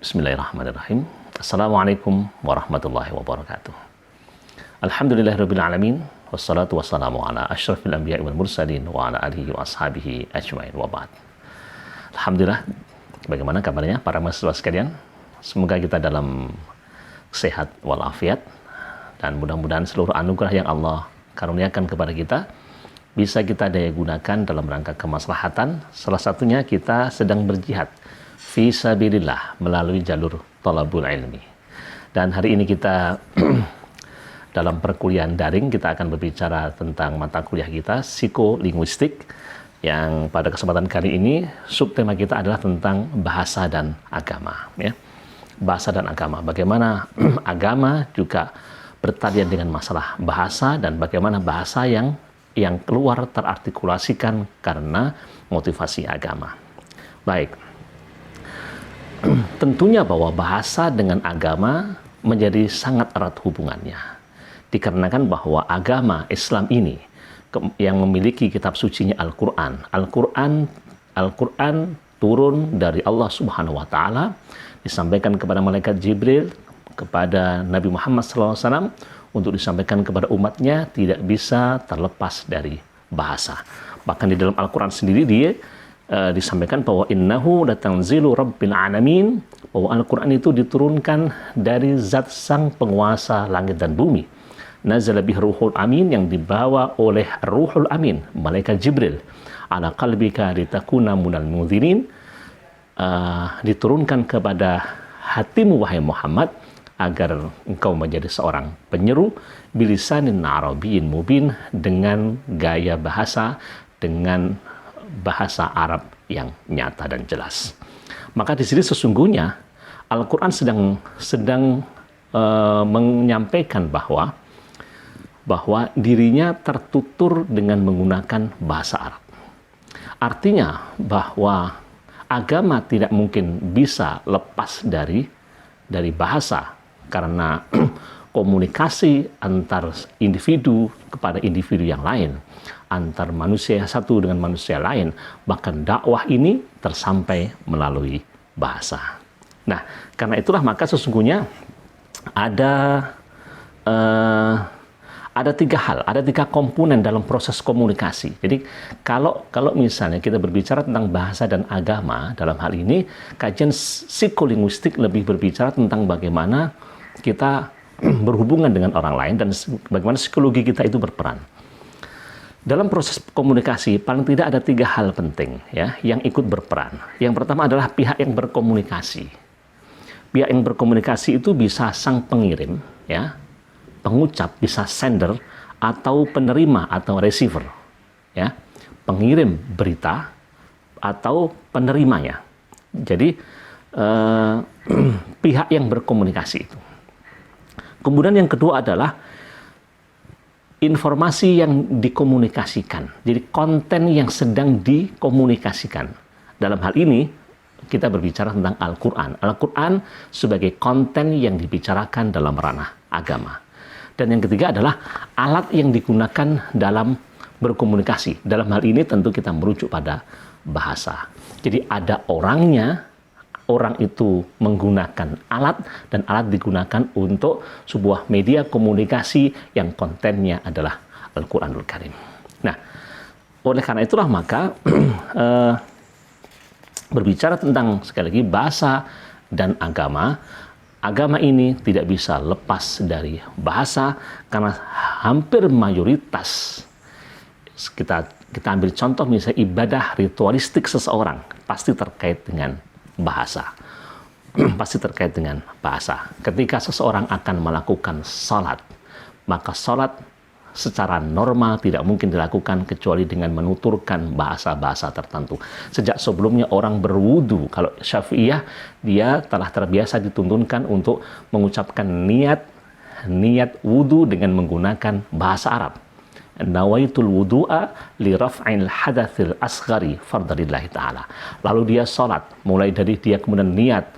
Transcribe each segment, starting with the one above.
Bismillahirrahmanirrahim. Assalamualaikum warahmatullahi wabarakatuh. Alhamdulillahirabbil alamin wassalatu wassalamu ala asyrafil anbiya'i wal mursalin wa ala alihi wa ashabihi ajmain wa ba'd. Alhamdulillah, bagaimana kabarnya para mahasiswa sekalian? Semoga kita dalam sehat walafiat dan mudah-mudahan seluruh anugerah yang Allah karuniakan kepada kita bisa kita daya gunakan dalam rangka kemaslahatan. Salah satunya kita sedang berjihad fi sabilillah melalui jalur thalabul ilmi. Dan hari ini kita dalam perkuliahan daring kita akan berbicara tentang mata kuliah kita psikolinguistik, yang pada kesempatan kali ini subtema kita adalah tentang bahasa dan agama, ya. Bahasa dan agama. Bagaimana agama juga bertalian dengan masalah bahasa dan bagaimana bahasa yang keluar terartikulasikan karena motivasi agama. Baik. Tentunya bahwa bahasa dengan agama menjadi sangat erat hubungannya. Dikarenakan bahwa agama Islam ini yang memiliki kitab sucinya Al-Quran. Al-Quran turun dari Allah Subhanahu wa Ta'ala, disampaikan kepada malaikat Jibril, kepada Nabi Muhammad SAW untuk disampaikan kepada umatnya, tidak bisa terlepas dari bahasa. Bahkan di dalam Al-Quran sendiri dia disampaikan bahwa innahu latanzilu rabbil alamin, bahwa Al-Quran itu diturunkan dari zat sang penguasa langit dan bumi. Nazala bihi ruhul amin, yang dibawa oleh ruhul amin, malaikat Jibril, ala qalbika litakuna minal munzirin, diturunkan kepada hatimu wahai Muhammad agar engkau menjadi seorang penyeru bilisanin arabiyyin mubin, dengan gaya bahasa, dengan bahasa Arab yang nyata dan jelas. Maka di sini sesungguhnya Al-Quran sedang menyampaikan bahwa dirinya tertutur dengan menggunakan bahasa Arab. Artinya bahwa agama tidak mungkin bisa lepas dari bahasa, karena komunikasi antar individu kepada individu yang lain, antar manusia satu dengan manusia lain, bahkan dakwah ini tersampai melalui bahasa. Nah, karena itulah maka sesungguhnya ada tiga komponen dalam proses komunikasi. Jadi kalau misalnya kita berbicara tentang bahasa dan agama, dalam hal ini kajian psikolinguistik lebih berbicara tentang bagaimana kita berhubungan dengan orang lain dan bagaimana psikologi kita itu berperan. Dalam proses komunikasi paling tidak ada tiga hal penting, ya, yang ikut berperan. Yang pertama adalah pihak yang berkomunikasi. Pihak yang berkomunikasi itu bisa sang pengirim, ya, pengucap, bisa sender atau penerima atau receiver, ya, pengirim berita atau penerimanya. Jadi pihak yang berkomunikasi itu. Kemudian yang kedua adalah informasi yang dikomunikasikan. Jadi konten yang sedang dikomunikasikan. Dalam hal ini kita berbicara tentang Al-Quran. Al-Quran sebagai konten yang dibicarakan dalam ranah agama. Dan yang ketiga adalah alat yang digunakan dalam berkomunikasi. Dalam hal ini tentu kita merujuk pada bahasa. Jadi ada orangnya, orang itu menggunakan alat, dan alat digunakan untuk sebuah media komunikasi yang kontennya adalah Al-Quranul Karim. Nah, oleh karena itulah maka berbicara tentang, sekali lagi, bahasa dan agama, agama ini tidak bisa lepas dari bahasa, karena hampir mayoritas, kita ambil contoh misalnya ibadah ritualistik seseorang, pasti terkait dengan bahasa. Pasti terkait dengan bahasa. Ketika seseorang akan melakukan salat, maka salat secara normal tidak mungkin dilakukan kecuali dengan menuturkan bahasa-bahasa tertentu. Sejak sebelumnya orang berwudu, kalau Syafi'iyah dia telah terbiasa dituntunkan untuk mengucapkan niat wudu dengan menggunakan bahasa Arab. Nawaitul wudu'a li raf'il hadatsil asghari fardalillahi ta'ala. Lalu dia salat, mulai dari dia kemudian niat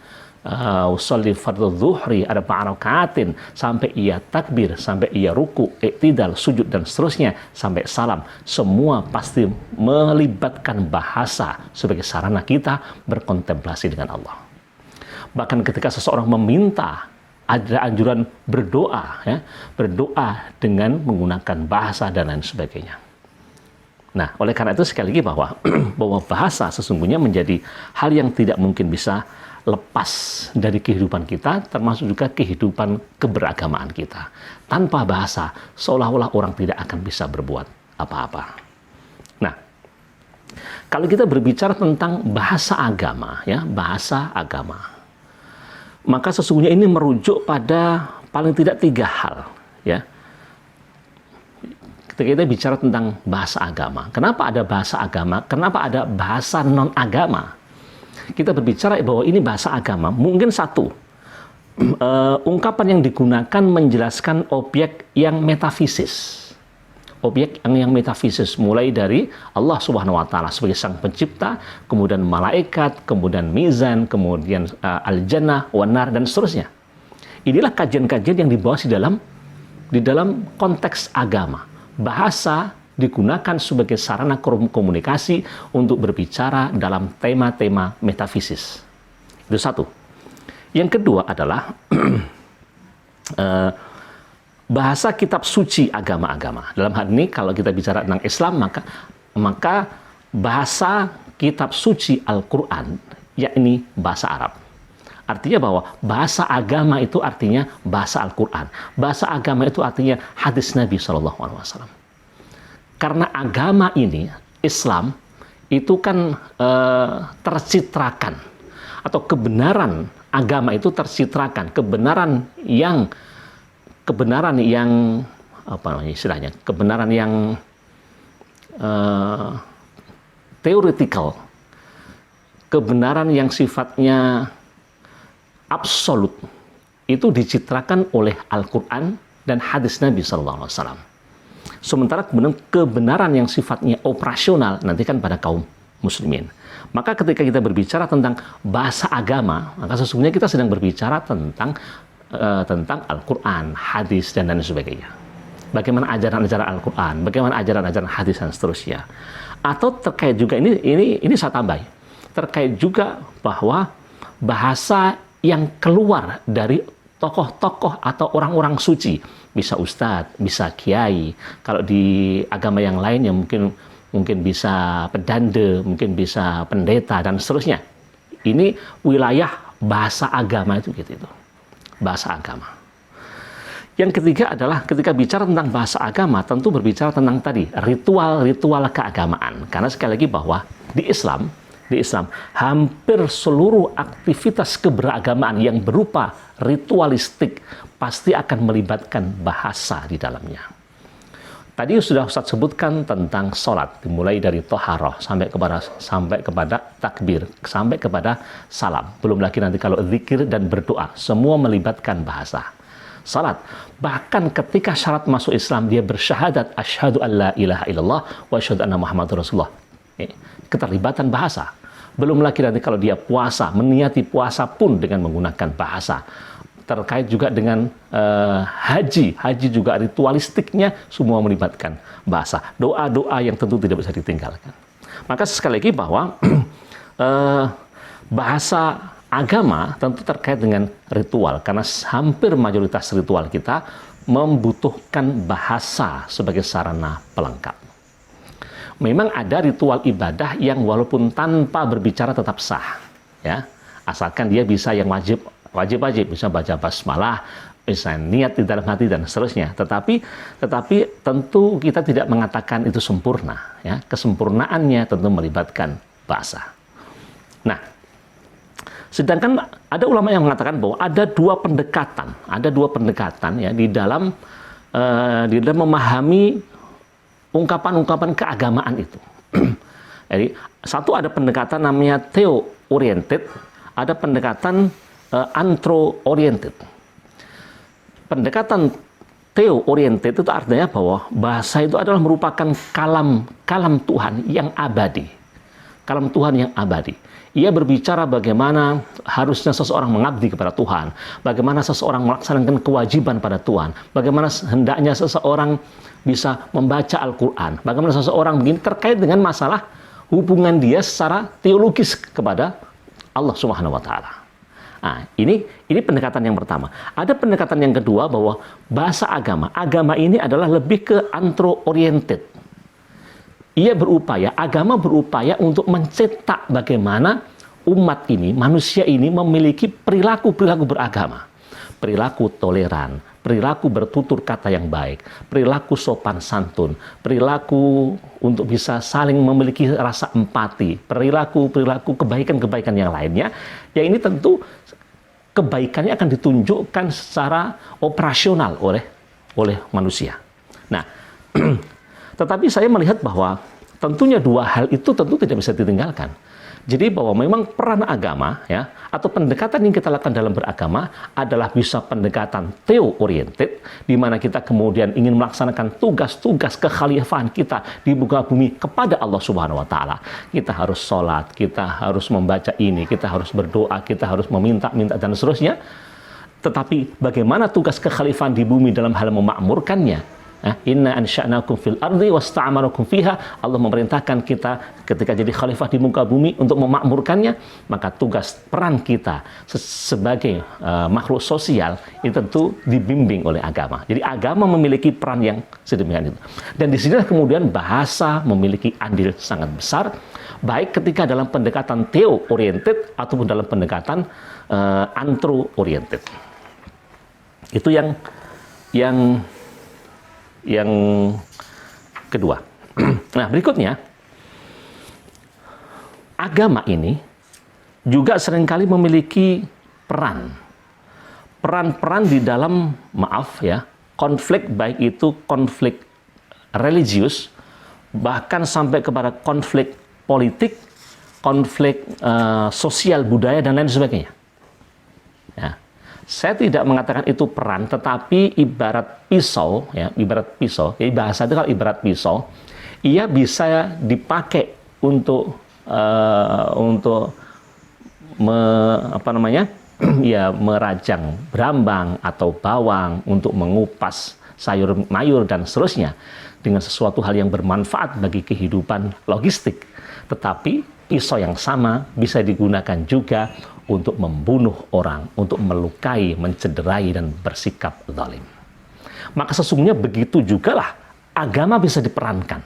usolli fardhu zuhri arba'a raka'atin, sampai ia takbir, sampai ia ruku, iktidal, sujud dan seterusnya sampai salam, semua pasti melibatkan bahasa sebagai sarana kita berkontemplasi dengan Allah. Bahkan ketika seseorang meminta, ada anjuran berdoa, ya, berdoa dengan menggunakan bahasa dan lain sebagainya. Nah, oleh karena itu sekali lagi bahwa bahasa sesungguhnya menjadi hal yang tidak mungkin bisa lepas dari kehidupan kita, termasuk juga kehidupan keberagamaan kita. Tanpa bahasa, seolah-olah orang tidak akan bisa berbuat apa-apa. Nah, kalau kita berbicara tentang bahasa agama, ya, bahasa agama, maka sesungguhnya ini merujuk pada paling tidak 3 hal, ya. Ketika kita bicara tentang bahasa agama, kenapa ada bahasa agama? Kenapa ada bahasa non-agama? Kita berbicara bahwa ini bahasa agama, mungkin satu, ungkapan yang digunakan menjelaskan objek yang metafisis. Objek yang metafisis, mulai dari Allah Subhanahu wa Ta'ala sebagai Sang Pencipta, kemudian malaikat, kemudian mizan, kemudian al-jannah, wanar, dan seterusnya. Inilah kajian-kajian yang dibahas di dalam konteks agama. Bahasa digunakan sebagai sarana komunikasi untuk berbicara dalam tema-tema metafisis. Itu satu. Yang kedua adalah bahasa kitab suci agama-agama. Dalam hal ini kalau kita bicara tentang Islam, maka bahasa kitab suci Al-Quran, yakni bahasa Arab. Artinya bahwa bahasa agama itu artinya bahasa Al-Quran. Bahasa agama itu artinya hadis Nabi SAW. Karena agama ini, Islam, itu kan tercitrakan. Atau kebenaran agama itu tercitrakan. Kebenaran yang apa namanya istilahnya, kebenaran yang teoretikal, kebenaran yang sifatnya absolut, itu dicitrakan oleh Al-Quran dan hadis Nabi SAW. Sementara kebenaran yang sifatnya operasional nanti kan pada kaum muslimin. Maka ketika kita berbicara tentang bahasa agama, maka sesungguhnya kita sedang berbicara tentang Al-Quran, hadis, dan lain sebagainya. Bagaimana ajaran-ajaran Al-Quran, bagaimana ajaran-ajaran hadis, dan seterusnya. Atau terkait juga, ini saya tambahi, terkait juga bahwa bahasa yang keluar dari tokoh-tokoh atau orang-orang suci, bisa ustadz, bisa kiai, kalau di agama yang lain ya mungkin bisa pedande, mungkin bisa pendeta, dan seterusnya. Ini wilayah bahasa agama itu gitu itu. Bahasa agama. Yang ketiga adalah ketika bicara tentang bahasa agama, tentu berbicara tentang tadi ritual-ritual keagamaan. Karena sekali lagi bahwa di Islam hampir seluruh aktivitas keberagamaan yang berupa ritualistik pasti akan melibatkan bahasa di dalamnya. Tadi sudah Ustaz sebutkan tentang sholat, dimulai dari toharoh sampai kepada takbir, sampai kepada salam. Belum lagi nanti kalau zikir dan berdoa, semua melibatkan bahasa. Salat, bahkan ketika syarat masuk Islam, dia bersyahadat, asyhadu an la ilaha illallah wa asyhadu anna Muhammadur Rasulullah. Keterlibatan bahasa. Belum lagi nanti kalau dia puasa, meniati puasa pun dengan menggunakan bahasa. Terkait juga dengan haji juga ritualistiknya semua melibatkan bahasa. Doa-doa yang tentu tidak bisa ditinggalkan. Maka sekali lagi bahwa bahasa agama tentu terkait dengan ritual, karena hampir mayoritas ritual kita membutuhkan bahasa sebagai sarana pelengkap. Memang ada ritual ibadah yang walaupun tanpa berbicara tetap sah, ya, asalkan dia bisa yang wajib, bisa baca basmalah, bisa niat di dalam hati dan seterusnya. Tetapi tentu kita tidak mengatakan itu sempurna, ya. Kesempurnaannya tentu melibatkan bahasa. Nah, sedangkan ada ulama yang mengatakan bahwa ada dua pendekatan ya di dalam memahami ungkapan-ungkapan keagamaan itu. Jadi satu ada pendekatan namanya theo-oriented, ada pendekatan antro-oriented. Pendekatan theo-oriented itu artinya bahwa bahasa itu adalah merupakan kalam Tuhan yang abadi. Kalam Tuhan yang abadi. Ia berbicara bagaimana harusnya seseorang mengabdi kepada Tuhan, bagaimana seseorang melaksanakan kewajiban pada Tuhan, bagaimana hendaknya seseorang bisa membaca Al-Quran, bagaimana seseorang begini terkait dengan masalah hubungan dia secara teologis kepada Allah Subhanahu wa Ta'ala. Nah, ini pendekatan yang pertama. Ada pendekatan yang kedua bahwa bahasa agama ini adalah lebih ke antro-oriented. Agama berupaya untuk mencetak bagaimana umat ini, manusia ini memiliki perilaku-perilaku beragama. Perilaku toleran, perilaku bertutur kata yang baik, perilaku sopan santun, perilaku untuk bisa saling memiliki rasa empati, perilaku kebaikan-kebaikan yang lainnya. Ya ini tentu kebaikannya akan ditunjukkan secara operasional oleh manusia. Nah, tetapi saya melihat bahwa tentunya dua hal itu tentu tidak bisa ditinggalkan. Jadi bahwa memang peran agama ya atau pendekatan yang kita lakukan dalam beragama adalah bisa pendekatan theo-oriented, di mana kita kemudian ingin melaksanakan tugas-tugas kekhalifahan kita di muka bumi kepada Allah Subhanahu wa taala. Kita harus sholat, kita harus membaca ini, kita harus berdoa, kita harus meminta-minta dan seterusnya. Tetapi bagaimana tugas kekhalifahan di bumi dalam hal memakmurkannya? Inna ansha'nakum fil ardi wasta'amarakum fiha. Allah memerintahkan kita ketika jadi khalifah di muka bumi untuk memakmurkannya, maka tugas peran kita sebagai makhluk sosial itu tentu dibimbing oleh agama. Jadi agama memiliki peran yang sedemikian itu. Dan disinilah kemudian bahasa memiliki andil sangat besar, baik ketika dalam pendekatan theo-oriented ataupun dalam pendekatan antro-oriented. Itu yang kedua. Nah, berikutnya, agama ini juga seringkali memiliki peran di dalam, konflik, baik itu konflik religius, bahkan sampai kepada konflik politik, konflik sosial budaya dan lain sebagainya. Ya. Saya tidak mengatakan itu peran, tetapi ibarat pisau, jadi bahasa itu kalau ibarat pisau, ia bisa dipakai untuk merajang berambang atau bawang, untuk mengupas sayur mayur dan seterusnya dengan sesuatu hal yang bermanfaat bagi kehidupan logistik. Tetapi pisau yang sama bisa digunakan juga untuk membunuh orang, untuk melukai, mencederai, dan bersikap zalim. Maka sesungguhnya begitu jugalah agama bisa diperankan.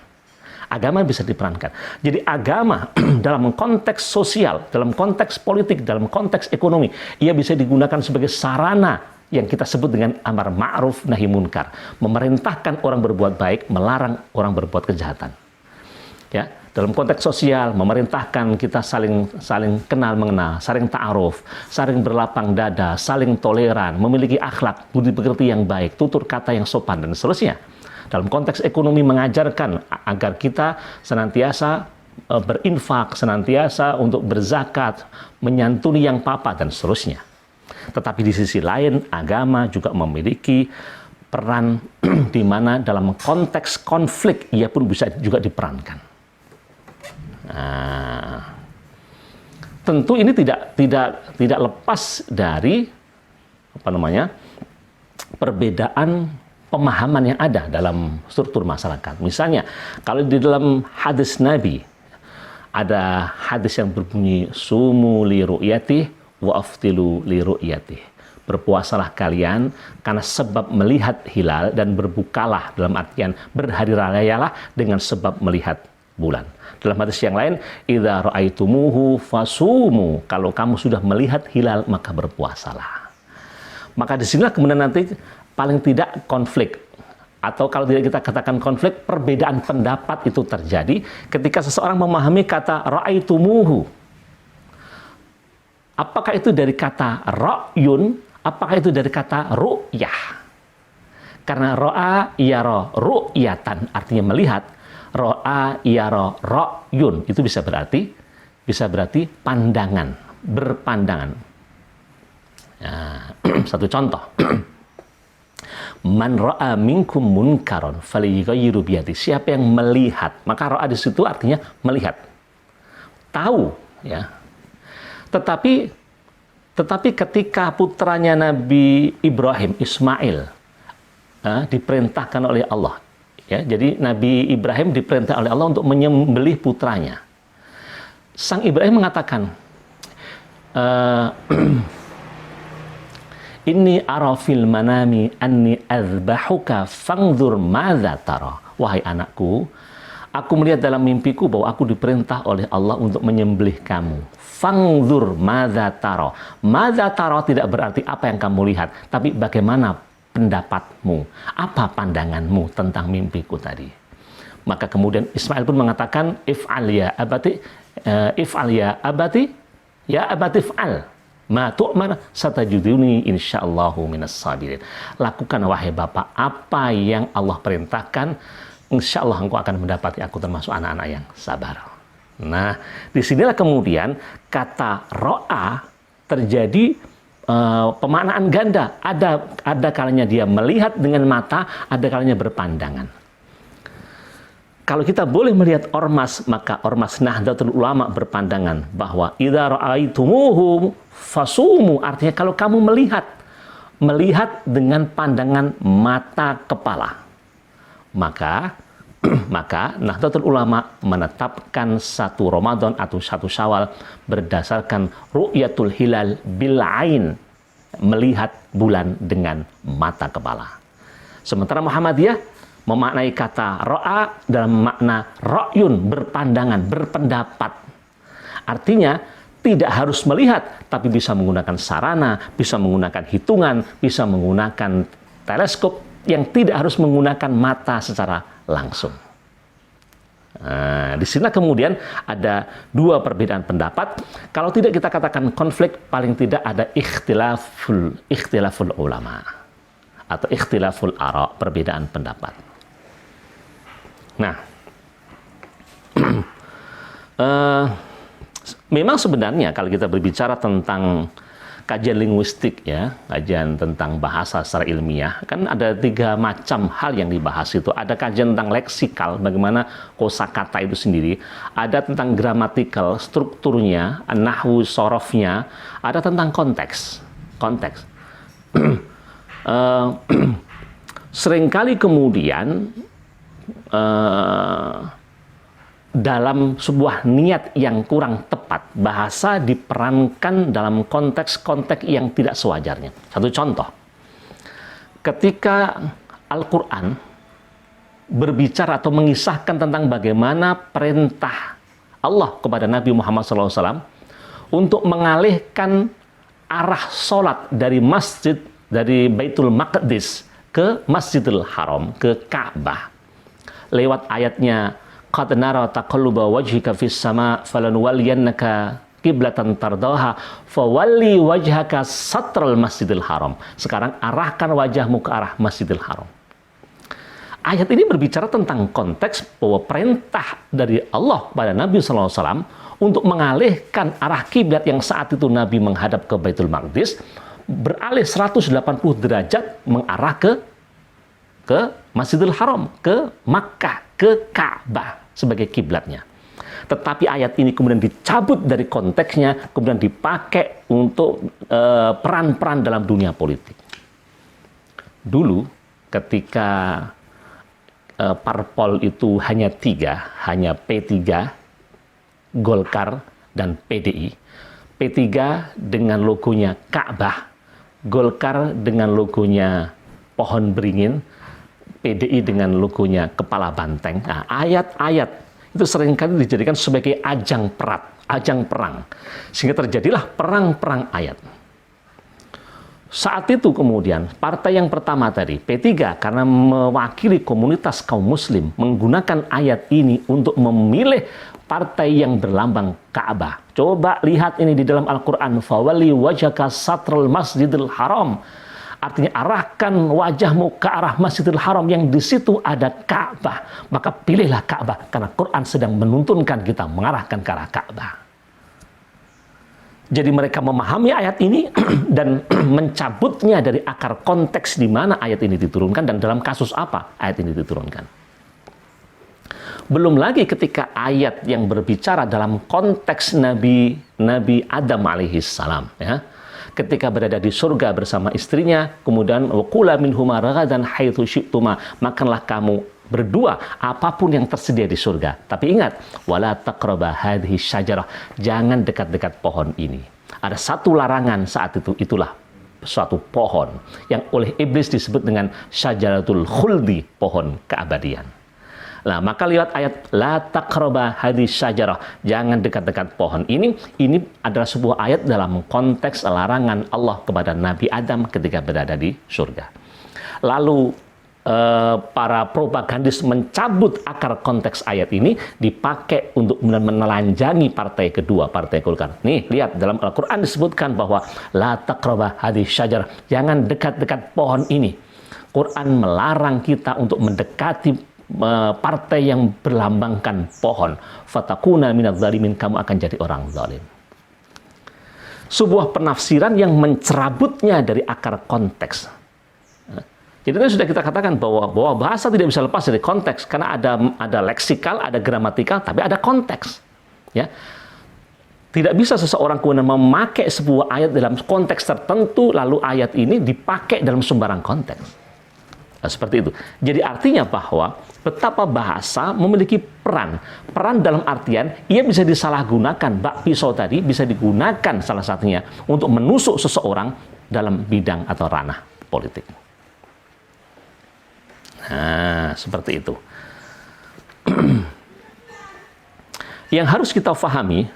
Agama bisa diperankan. Jadi agama dalam konteks sosial, dalam konteks politik, dalam konteks ekonomi, ia bisa digunakan sebagai sarana yang kita sebut dengan amar ma'ruf nahi munkar. Memerintahkan orang berbuat baik, melarang orang berbuat kejahatan. Ya, dalam konteks sosial, memerintahkan kita saling kenal mengenal, saling ta'aruf, saling berlapang dada, saling toleran, memiliki akhlak, budi pekerti yang baik, tutur kata yang sopan, dan seterusnya. Dalam konteks ekonomi, mengajarkan agar kita senantiasa berinfak, senantiasa untuk berzakat, menyantuni yang papa, dan seterusnya. Tetapi di sisi lain, agama juga memiliki peran di mana dalam konteks konflik ia pun bisa juga diperankan. Nah, tentu ini tidak lepas dari perbedaan pemahaman yang ada dalam struktur masyarakat. Misalnya, kalau di dalam hadis Nabi ada hadis yang berbunyi sumu li ru'yatih wa aftilu li ru'yatih. Berpuasalah kalian karena sebab melihat hilal, dan berbukalah dalam artian berhari rayalah dengan sebab melihat bulan. Dalam hadis yang lain, idza ra'aitumuhu fasumu, kalau kamu sudah melihat hilal maka berpuasalah. Maka disinilah kemudian nanti paling tidak konflik, atau kalau tidak kita katakan konflik, perbedaan pendapat itu terjadi ketika seseorang memahami kata ra'aitumuhu. Apakah itu dari kata ra'yun, apakah itu dari kata ru'yah? Karena ra'a yara ru'yatan artinya melihat, ra'a yara ra'yun itu bisa berarti pandangan, berpandangan. Nah, satu contoh. Man ra'a minkum munkaron falyughayyiru biyadihi. Siapa yang melihat, maka ra'a di situ artinya melihat, tahu, ya. Tetapi ketika putranya Nabi Ibrahim, Ismail, diperintahkan oleh Allah, ya, jadi Nabi Ibrahim diperintah oleh Allah untuk menyembelih putranya. Sang Ibrahim mengatakan, Inni ara fil manami anni azbahuka fangzur madza tara. Wahai anakku, aku melihat dalam mimpiku bahwa aku diperintah oleh Allah untuk menyembelih kamu. Fangzur madza tara. Madza tara tidak berarti apa yang kamu lihat, tapi bagaimana pendapatmu, apa pandanganmu tentang mimpiku tadi. Maka kemudian Ismail pun mengatakan, if'al ya abati, ya abati if'al ma tu'mar satajuduni insyaallahu minas sabirin. Lakukan wahai Bapak apa yang Allah perintahkan, insyaallah engkau akan mendapati aku termasuk anak-anak yang sabar. Nah, disinilah kemudian kata ro'a terjadi pemaknaan ganda. Ada kalanya dia melihat dengan mata, ada kalanya berpandangan. Kalau kita boleh melihat ormas, maka ormas Nahdlatul Ulama berpandangan bahwa idza ra'aitumuhum fasumu, artinya kalau kamu melihat dengan pandangan mata kepala, maka Nahdlatul Ulama menetapkan satu Ramadan atau satu Syawal berdasarkan ru'yatul hilal bil ain, melihat bulan dengan mata kepala. Sementara Muhammadiyah memaknai kata ro'a dalam makna ro'yun, berpandangan, berpendapat. Artinya tidak harus melihat, tapi bisa menggunakan sarana, bisa menggunakan hitungan, bisa menggunakan teleskop yang tidak harus menggunakan mata secara langsung. Nah, di sini kemudian ada dua perbedaan pendapat. Kalau tidak kita katakan konflik, paling tidak ada ikhtilaful ulama atau ikhtilaful ara, perbedaan pendapat. Nah, memang sebenarnya kalau kita berbicara tentang kajian linguistik ya, kajian tentang bahasa secara ilmiah, kan ada 3 macam hal yang dibahas itu. Ada kajian tentang leksikal, bagaimana kosakata itu sendiri. Ada tentang gramatikal, strukturnya, nahwu, sorofnya. Ada tentang konteks. Seringkali kemudian dalam sebuah niat yang kurang tepat, bahasa diperankan dalam konteks-konteks yang tidak sewajarnya. Satu contoh, ketika Al-Quran berbicara atau mengisahkan tentang bagaimana perintah Allah kepada Nabi Muhammad SAW untuk mengalihkan arah sholat dari Baitul Maqdis ke Masjidil Haram, ke Ka'bah, lewat ayatnya qad nara taqalluba wajhika fis sama falanuwalliyannaka qiblatan tardaha fawalli wajhaka satral Masjidil Haram. Sekarang arahkan wajahmu ke arah Masjidil Haram. Ayat ini berbicara tentang konteks bahwa perintah dari Allah kepada Nabi SAW untuk mengalihkan arah kiblat yang saat itu Nabi menghadap ke Baitul Maqdis, beralih 180 derajat mengarah ke Masjidil Haram, ke Makkah, ke Ka'bah sebagai kiblatnya. Tetapi ayat ini kemudian dicabut dari konteksnya, kemudian dipakai untuk peran-peran dalam dunia politik. Dulu ketika parpol itu hanya 3, hanya P3, Golkar, dan PDI. P3 dengan logonya Ka'bah, Golkar dengan logonya pohon beringin, PDI dengan logonya kepala banteng. Nah, ayat-ayat itu seringkali dijadikan sebagai ajang perang. Sehingga terjadilah perang-perang ayat. Saat itu kemudian partai yang pertama tadi, P3, karena mewakili komunitas kaum muslim, menggunakan ayat ini untuk memilih partai yang berlambang Ka'bah. Coba lihat ini di dalam Al-Quran. Fawalli wajhaka satral Masjidil Haram. Artinya arahkan wajahmu ke arah Masjidil Haram yang di situ ada Ka'bah. Maka pilihlah Ka'bah karena Quran sedang menuntunkan kita mengarahkan ke arah Ka'bah. Jadi mereka memahami ayat ini dan mencabutnya dari akar konteks di mana ayat ini diturunkan dan dalam kasus apa ayat ini diturunkan. Belum lagi ketika ayat yang berbicara dalam konteks Nabi Adam alaihissalam, ya. Ketika berada di surga bersama istrinya, kemudian waqula minhuma ragadan haitsu syi'tuma, makanlah kamu berdua apapun yang tersedia di surga. Tapi ingat, wala taqraba hadhihi syajarah, jangan dekat-dekat pohon ini. Ada satu larangan saat itu, itulah suatu pohon yang oleh iblis disebut dengan syajaratul khuldi, pohon keabadian. Nah, maka lewat ayat la taqraba hadhihi syajarah, jangan dekat-dekat pohon ini adalah sebuah ayat dalam konteks larangan Allah kepada Nabi Adam ketika berada di surga. Lalu para propagandis mencabut akar konteks ayat ini, dipakai untuk menelanjangi partai kedua, partai Golkar. Nih, lihat dalam Al-Quran disebutkan bahwa la taqraba hadhihi syajarah, jangan dekat-dekat pohon ini. Quran melarang kita untuk mendekati partai yang berlambangkan pohon. Fatakuna minadz zalimin, kamu akan jadi orang zalim. Sebuah penafsiran yang mencerabutnya dari akar konteks. Jadi itu sudah kita katakan bahwa bahasa tidak bisa lepas dari konteks, karena ada leksikal, ada gramatikal, tapi ada konteks. Ya. Tidak bisa seseorang kemudian memakai sebuah ayat dalam konteks tertentu, lalu ayat ini dipakai dalam sembarang konteks. Nah, seperti itu. Jadi artinya bahwa betapa bahasa memiliki peran dalam artian ia bisa disalahgunakan. Bak pisau tadi bisa digunakan salah satunya untuk menusuk seseorang dalam bidang atau ranah politik. Nah, seperti itu. Yang harus kita pahami,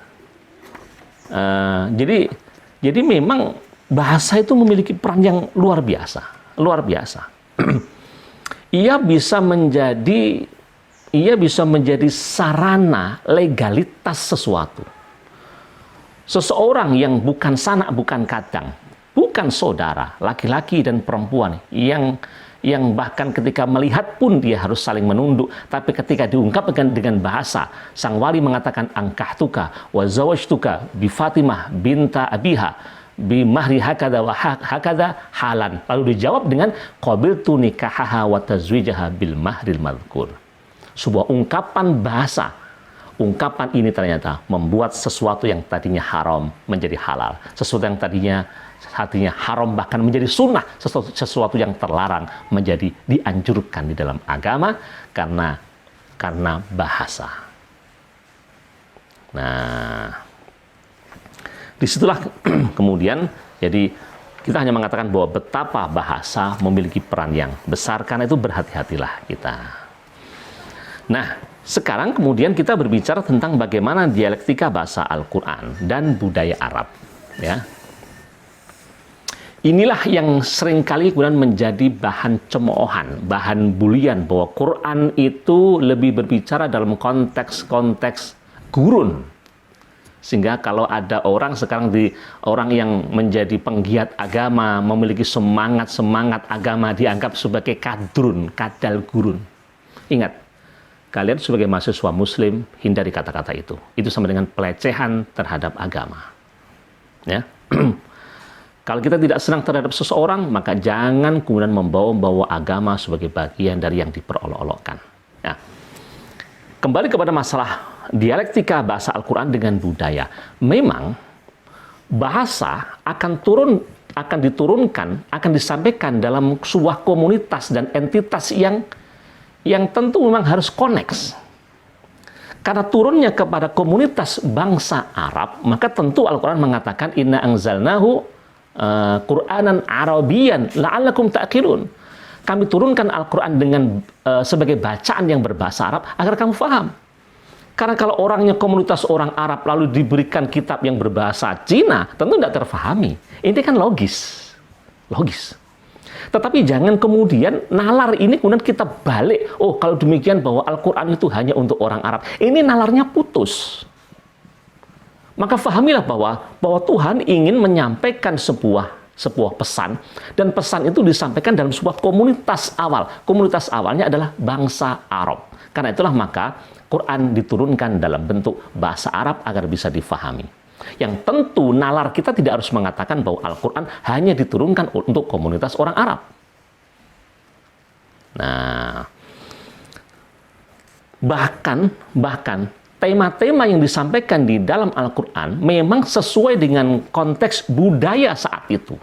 jadi memang bahasa itu memiliki peran yang luar biasa, luar biasa. Ia bisa menjadi sarana legalitas sesuatu. Seseorang yang bukan sanak, bukan kadang, bukan saudara, laki-laki dan perempuan yang bahkan ketika melihat pun dia harus saling menunduk, tapi ketika diungkapkan dengan bahasa, sang wali mengatakan angkahtuka wa zawajtuka bi Fatimah binta Abiha bi mahri hakada wa hakada halan. Lalu dijawab dengan qabiltu nikahaha wa tazwijaha bil mahril madhkur. Sebuah ungkapan bahasa. Ungkapan ini ternyata membuat sesuatu yang tadinya haram menjadi halal. Sesuatu yang tadinya haram bahkan menjadi sunnah. Sesuatu yang terlarang menjadi dianjurkan di dalam agama karena bahasa. Nah, disitulah kemudian jadi kita hanya mengatakan bahwa betapa bahasa memiliki peran yang besar, karena itu berhati-hatilah kita. Nah, sekarang kemudian kita berbicara tentang bagaimana dialektika bahasa Al-Quran dan budaya Arab. Ya. Inilah yang seringkali kemudian menjadi bahan cemoohan, bahan bulian, bahwa Quran itu lebih berbicara dalam konteks-konteks gurun. Sehingga kalau ada orang sekarang orang yang menjadi penggiat agama, memiliki semangat agama, dianggap sebagai kadal gurun. Ingat, kalian sebagai mahasiswa muslim, hindari kata-kata itu. Itu sama dengan pelecehan terhadap agama. Ya. Kalau kita tidak senang terhadap seseorang, maka jangan kemudian membawa-bawa agama sebagai bagian dari yang diperolok-olokkan. Ya. Kembali kepada masalah dialektika bahasa Al-Quran dengan budaya. Memang bahasa akan diturunkan, akan disampaikan dalam sebuah komunitas dan entitas yang tentu memang harus koneks. Karena turunnya kepada komunitas bangsa Arab, maka tentu Al-Quran mengatakan inna anzalnahu Qur'anan Arabian la'allakum ta'qilun. Kami turunkan Al-Quran sebagai bacaan yang berbahasa Arab agar kamu faham. Karena kalau orangnya komunitas orang Arab lalu diberikan kitab yang berbahasa Cina, tentu tidak terfahami. Ini kan logis. Tetapi jangan kemudian nalar ini kemudian kita balik. Oh, kalau demikian bahwa Al-Quran itu hanya untuk orang Arab. Ini nalarnya putus. Maka fahamilah bahwa Tuhan ingin menyampaikan sebuah pesan, dan pesan itu disampaikan dalam sebuah komunitas awal. Komunitas awalnya adalah bangsa Arab. Karena itulah maka Quran diturunkan dalam bentuk bahasa Arab agar bisa difahami. Yang tentu nalar kita tidak harus mengatakan bahwa Al-Quran hanya diturunkan untuk komunitas orang Arab. Nah, bahkan tema-tema yang disampaikan di dalam Al-Quran memang sesuai dengan konteks budaya saat itu.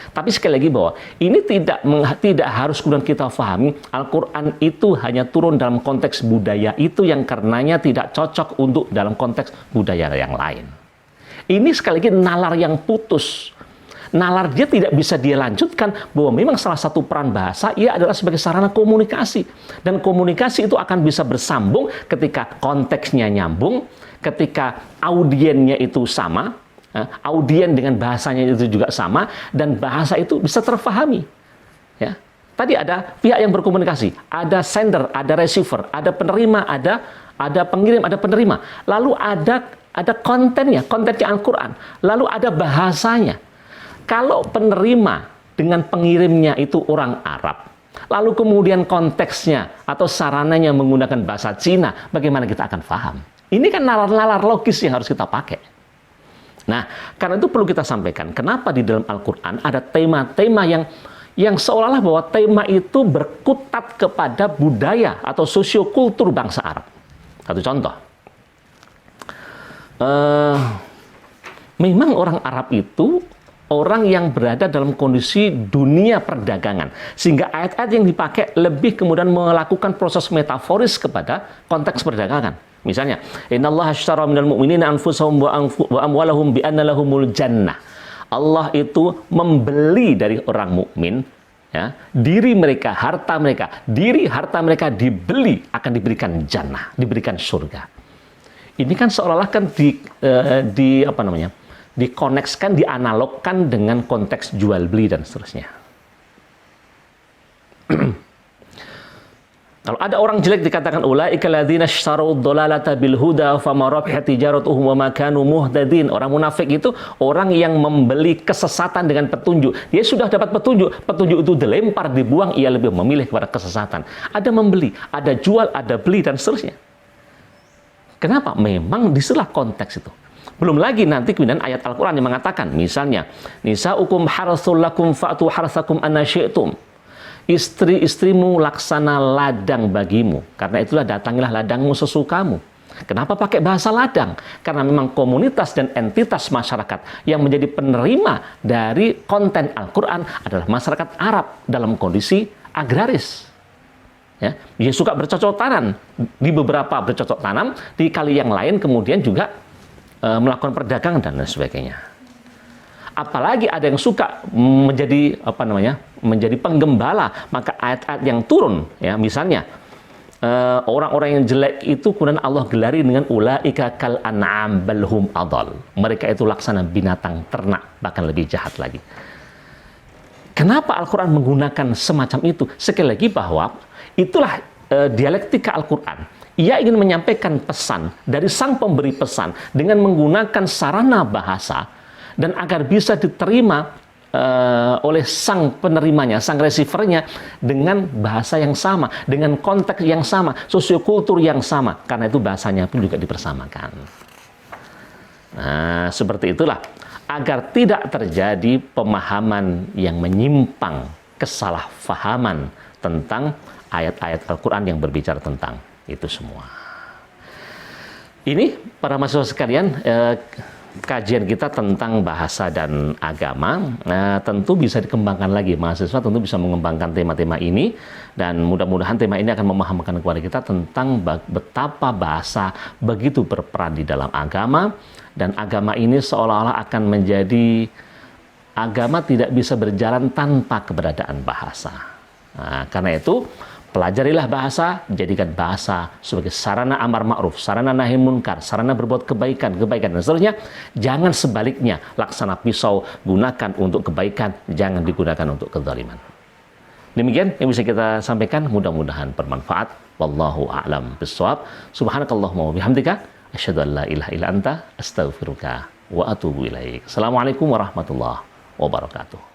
Tapi sekali lagi bahwa ini tidak harus kemudian kita pahami Al-Quran itu hanya turun dalam konteks budaya itu yang karenanya tidak cocok untuk dalam konteks budaya yang lain. Ini sekali lagi nalar yang putus. nalar dia tidak bisa dia lanjutkan bahwa memang salah satu peran bahasa ia adalah sebagai sarana komunikasi. Dan komunikasi itu akan bisa bersambung ketika konteksnya nyambung, ketika audiennya itu sama, audien dengan bahasanya itu juga sama, dan bahasa itu bisa terfahami. Ya. Tadi ada pihak yang berkomunikasi, ada sender, ada receiver, ada penerima, ada pengirim, ada penerima. Lalu ada kontennya Al-Quran. Lalu ada bahasanya. Kalau penerima dengan pengirimnya itu orang Arab, lalu kemudian konteksnya atau sarananya menggunakan bahasa Cina, bagaimana kita akan paham? Ini kan nalar-nalar logis yang harus kita pakai. Nah, karena itu perlu kita sampaikan, kenapa di dalam Al-Quran ada tema-tema yang seolah-olah bahwa tema itu berkutat kepada budaya atau sosiokultur bangsa Arab. Satu contoh, memang orang Arab itu orang yang berada dalam kondisi dunia perdagangan, sehingga ayat-ayat yang dipakai lebih kemudian melakukan proses metaforis kepada konteks perdagangan. Misalnya, innallaha ashtara minal mu'minina anfusahum wa amwalahum bi anna lahumul jannah. Allah itu membeli dari orang mukmin, ya, diri mereka, harta mereka, dibeli akan diberikan jannah, diberikan surga. Ini kan seolah-olah kan dikonekskan, dianalogkan dengan konteks jual beli dan seterusnya. Kalau ada orang jelek dikatakan ulaika ladzina ishtaraw dhalalata bil huda fama rabihat tijaratuhum wa ma kanu muhtadin. Orang munafik itu orang yang membeli kesesatan dengan petunjuk. Dia sudah dapat petunjuk itu dilempar, dibuang, ia lebih memilih kepada kesesatan. Ada membeli, ada jual, ada beli dan seterusnya. Kenapa? Memang disitulah konteks itu. Belum lagi nanti kemudian ayat Al-Qur'an yang mengatakan, misalnya, nisaukum harthul lakum fa'tu harthakum anna syi'tum. Istri-istrimu laksana ladang bagimu. Karena itulah datangilah ladangmu sesukamu. Kenapa pakai bahasa ladang? Karena memang komunitas dan entitas masyarakat yang menjadi penerima dari konten Al-Quran adalah masyarakat Arab dalam kondisi agraris. Ya, dia suka bercocok tanam. Di beberapa bercocok tanam, di kali yang lain kemudian juga melakukan perdagangan dan lain sebagainya. Apalagi ada yang suka menjadi menjadi penggembala, maka ayat-ayat yang turun, ya, misalnya orang-orang yang jelek itu kemudian Allah gelari dengan ulaika kal an'am balhum adal. Mereka itu laksana binatang ternak, bahkan lebih jahat lagi. Kenapa Al-Quran menggunakan semacam itu? Sekali lagi bahwa itulah dialektika Al-Quran. Ia ingin menyampaikan pesan dari sang pemberi pesan dengan menggunakan sarana bahasa, dan agar bisa diterima oleh sang penerimanya, sang receivernya dengan bahasa yang sama, dengan konteks yang sama, sosiokultur yang sama. Karena itu bahasanya pun juga dipersamakan. Nah, seperti itulah. Agar tidak terjadi pemahaman yang menyimpang, kesalahpahaman tentang ayat-ayat Al-Quran yang berbicara tentang itu semua. Ini, para mahasiswa sekalian, kajian kita tentang bahasa dan agama. Tentu bisa dikembangkan lagi, mahasiswa tentu bisa mengembangkan tema-tema ini, dan mudah-mudahan tema ini akan memahamkan kepada kita tentang betapa bahasa begitu berperan di dalam agama, dan agama ini seolah-olah akan menjadi agama tidak bisa berjalan tanpa keberadaan bahasa. Karena itu pelajarilah bahasa, jadikan bahasa sebagai sarana amar ma'ruf, sarana nahi munkar, sarana berbuat kebaikan, dan seterusnya. Jangan sebaliknya, laksana pisau, gunakan untuk kebaikan, jangan digunakan untuk kezaliman. Demikian yang bisa kita sampaikan, mudah-mudahan bermanfaat. Wallahu a'lam bishawab. Subhanakallahumma wa bihamdika, asyhadu an la ilaha illa anta, astaghfiruka wa atubu ilaik. Assalamualaikum warahmatullahi wabarakatuh.